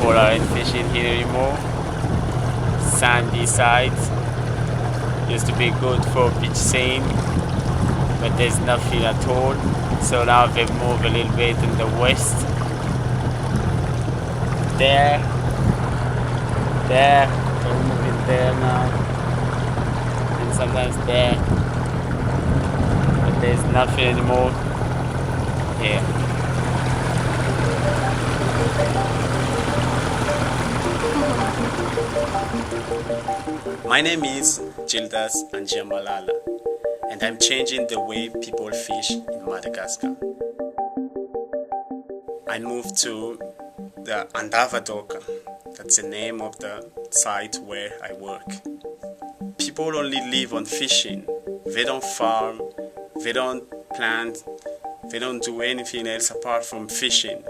people aren't fishing here anymore. Sandy sides used to be good for beach sand, but there's nothing at all. So now they've moved a little bit in the west. There, they're moving there now, and sometimes there, but there's nothing anymore here. My name is Gildas Andriamalala, and I'm changing the way people fish in Madagascar. I moved to the Andavadoka, that's the name of the site where I work. People only live on fishing. They don't farm, they don't plant, they don't do anything else apart from fishing.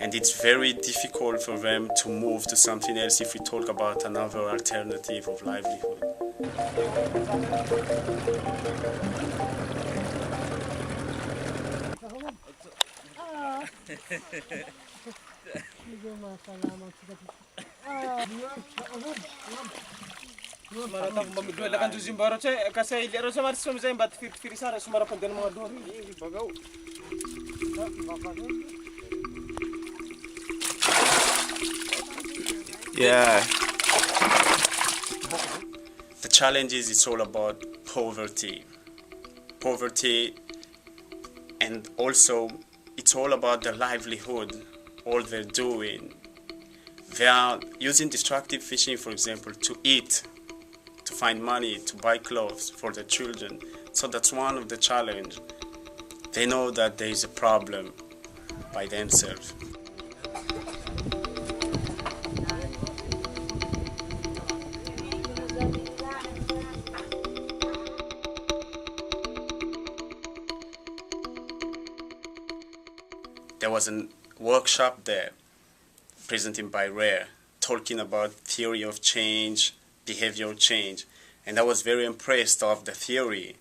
And it's very difficult for them to move to something else if we talk about another alternative of livelihood. Yeah. The challenge is it's all about poverty. Poverty, and also it's all about the livelihood, all they're doing. They are using destructive fishing, for example, to eat, to find money, to buy clothes for their children. So that's one of the challenges. They know that there is a problem by themselves. There was a workshop there, presented by Rare, talking about theory of change, behavioral change, and I was very impressed of the theory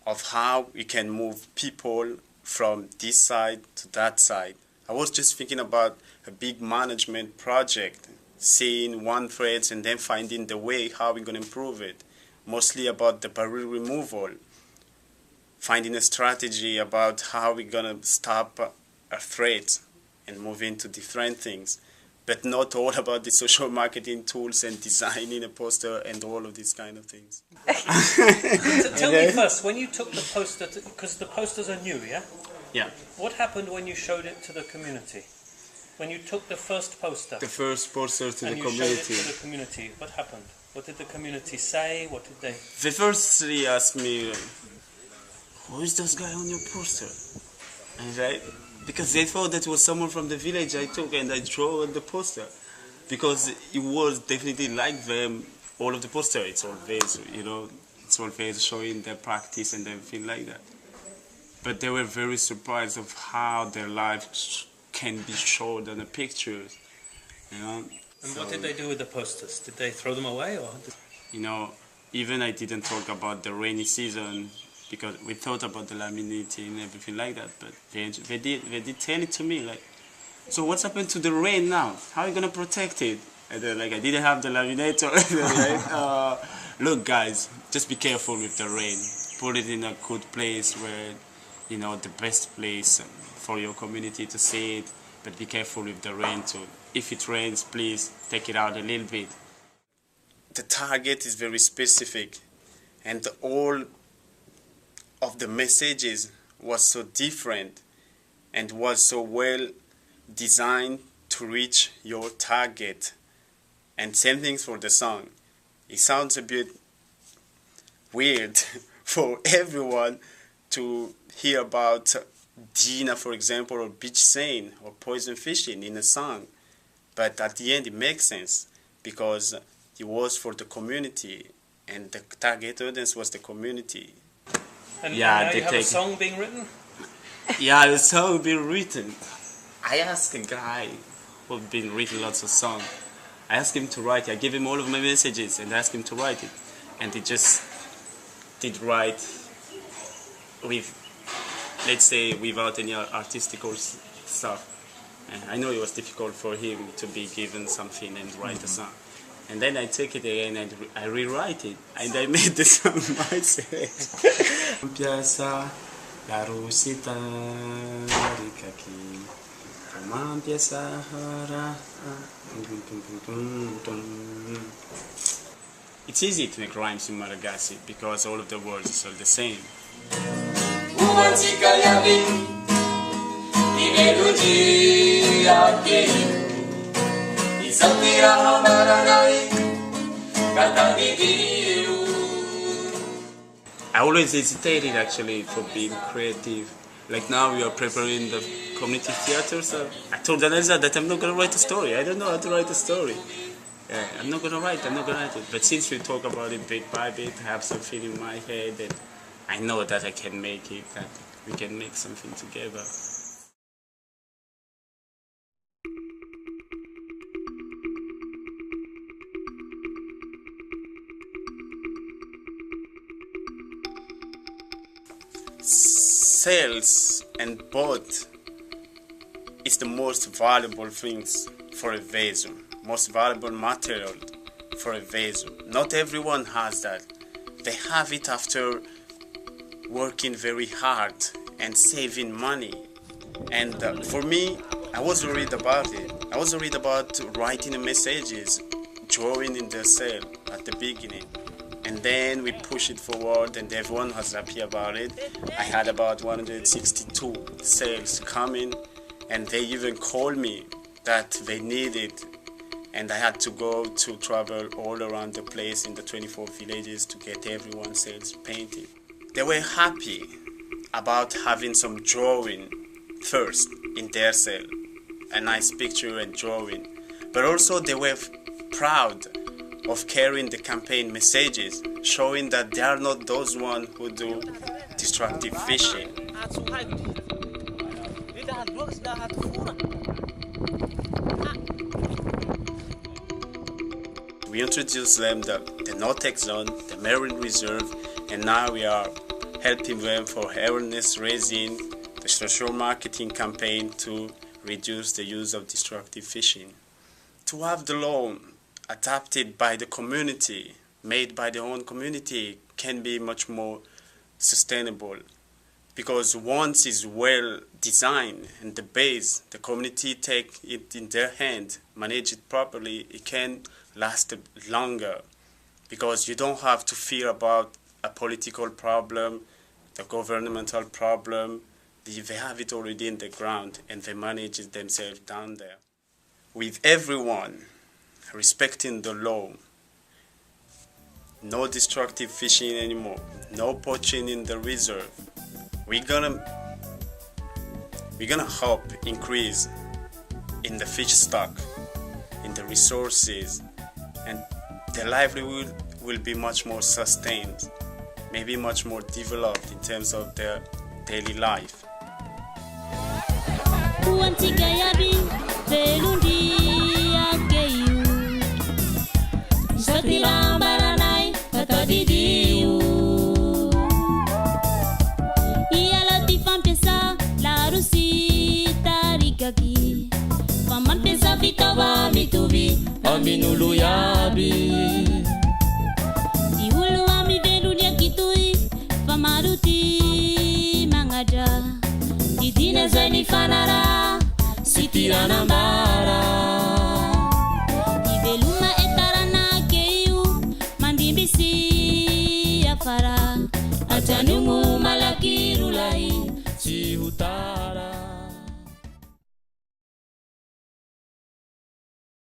of how we can move people from this side to that side. I was just thinking about a big management project, seeing one thread and then finding the way how we're going to improve it, mostly about the barrier removal, finding a strategy about how we're going to stop a threat and move into different things, but not all about the social marketing tools and designing a poster and all of these kind of things. Tell me first, when you took the poster, because the posters are new, yeah? Yeah. What happened when you showed it to the community? When you took the first poster The first poster to and the you community. showed it to the community, what happened? What did the community say? What did they... They firstly asked me, who is this guy on your poster? And because they thought that was someone from the village I took and I drew on the poster. Because it was definitely like them, all of the poster, it's always, it's always showing their practice and everything like that. But they were very surprised of how their life can be showed on the pictures, And what did they do with the posters? Did they throw them away or? Even I didn't talk about the rainy season, because we thought about the laminating and everything like that, but they did tell it to me, like, so what's happened to the rain now? How are you gonna protect it? And then, I didn't have the laminator. Look, guys, just be careful with the rain. Put it in a good place where, the best place for your community to see it, but be careful with the rain too. If it rains, please take it out a little bit. The target is very specific, and all of the messages was so different and was so well designed to reach your target. And same things for the song. It sounds a bit weird for everyone to hear about Dina, for example, or beach sand or poison fishing in a song, but at the end it makes sense because it was for the community and the target audience was the community. And now you have a song being written? Yeah, the song being written. I asked a guy who's been written lots of songs. I asked him to write it. I gave him all of my messages and asked him to write it. And he just did write with, let's say, without any artistical stuff. I know it was difficult for him to be given something and write a song. And then I take it again and I rewrite it. And I made the song myself. Piasa la rusita rikaki. Piasa hara. It's easy to make rhymes in Madagascar because all of the words are the same. I always hesitated actually for being creative. Like now we are preparing the community theater, so I told Elsa that I'm not going to write a story. I don't know how to write a story. I'm not going to write it. But since we talk about it bit by bit, I have something in my head and I know that I can make it, that we can make something together. Sails and boat is the most valuable things for a vessel, most valuable material for a vessel. Not everyone has that. They have it after working very hard and saving money. And for me, I was worried about it. I was worried about writing the messages, drawing in the sail at the beginning. And then we push it forward and everyone was happy about it. I had about 162 sales coming and they even called me that they needed, and I had to go to travel all around the place in the 24 villages to get everyone's sales painted. They were happy about having some drawing first in their sale, a nice picture and drawing, but also they were proud of carrying the campaign messages, showing that they are not those ones who do destructive fishing. We introduced them the no-tech zone, the marine reserve, and now we are helping them for awareness raising, the social marketing campaign to reduce the use of destructive fishing. To have the law adapted by the community, made by the own community, can be much more sustainable. Because once it's well designed and the base, the community take it in their hand, manage it properly, it can last longer. Because you don't have to fear about a political problem, the governmental problem. They have it already in the ground and they manage it themselves down there. With everyone respecting the law, no destructive fishing anymore, no poaching in the reserve, we're gonna help increase in the fish stock, in the resources, and the livelihood will be much more sustained, maybe much more developed in terms of their daily life. Aminulu yabi Ihulu ami velulia kitui Famaruti mangaja Didina zani fanara Sitira nambara Iveluma etarana keiu Mandimbisi afara Ajanungu malakirulai Si hutara